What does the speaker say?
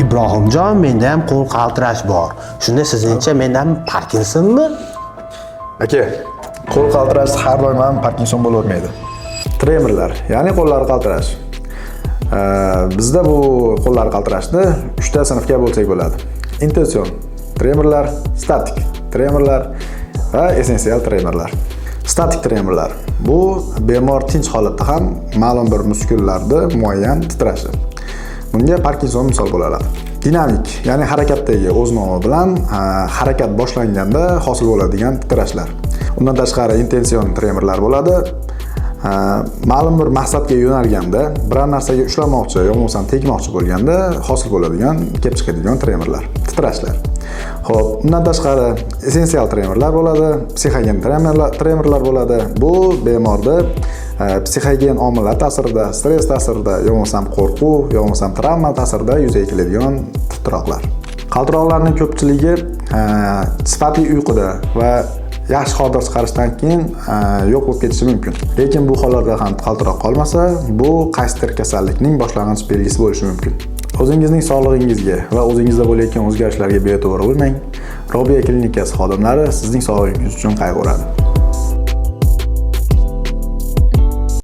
Ibrohimjon, menda ham qo'l qaltirash bor. Shunda sizningcha menda ham Parkinsonmi? Aka, qo'l qaltirash har doim ham Parkinson bo'lavermaydi. Tremorlar, ya'ni qo'llar qaltirash. Bizda bu qo'llar qaltirashni 3 ta sinfga bo'lsak bo'ladi. Intension tremorlar, statik tremorlar va essensial tremorlar. Statik tremorlar bu bemor tinch holatda ham ma'lum bir muskullarda muayyan titrashi. Bunga Parkinson misol bo'la oladi. Dinamik, ya'ni harakatdagi o'z nomi bilan harakat boshlanganda hosil bo'ladigan titrashlar. Undan tashqari intension tremorlar bo'ladi. Ma'lum bir maqsadga yo'nalganda, biror narsaga ushlamoqchi yoki bo'lmasam tegmoqchi bo'lganda hosil bo'ladigan, kelib chiqadigan tremorlar, titrashlar. Xo'p, undan tashqari essensial tremorlar bo'ladi, psixogen tremorlar bo'ladi. Bu bemorda psixogen omillar ta'sirida, stress ta'sirida, yoki bo'lmasam qo'rquv, yoki bo'lmasam travma ta'sirida yuzaga keladigan titroqlar. Qaltiroqlarning ko'pchiligi sifatli uyquda va yaxshi hordiq chiqarishdan keyin yo'q bo'lib ketishi mumkin. Lekin bu holatda ham qaltiroq qolmasa, bu qaysidir kasallikning boshlang'ich belgisi bo'lishi mumkin. O'zingizning sog'lig'ingizga va o'zingizda bo'layotgan o'zgarishlarga beto'g'ri bo'lmang. Robiya klinikasi xodimlari sizning sog'lig'ingiz uchun qayg'uradi.